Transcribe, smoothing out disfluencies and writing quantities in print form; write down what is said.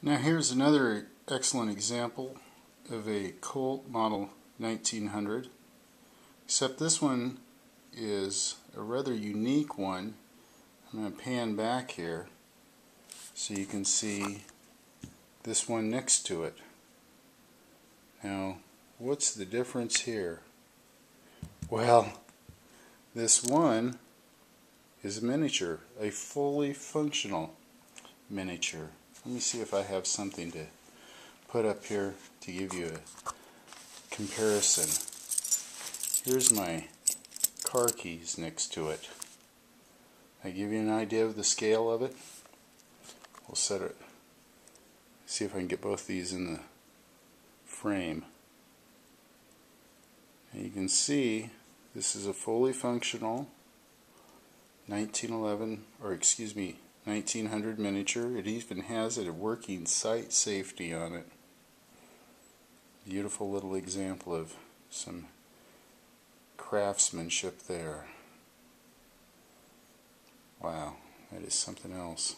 Now here's another excellent example of a Colt Model 1900, except this one is a rather unique one. I'm going to pan back here so you can see this one next to it. Now, what's the difference here? Well, this one is a miniature, a fully functional miniature. Let me see if I have something to put up here to give you a comparison. Here's my car keys next to it. I give you an idea of the scale of it. We'll set it. See if I can get both these in the frame. And you can see this is a fully functional 1900 miniature. It even has a working sight safety on it. Beautiful little example of some craftsmanship there. Wow, that is something else.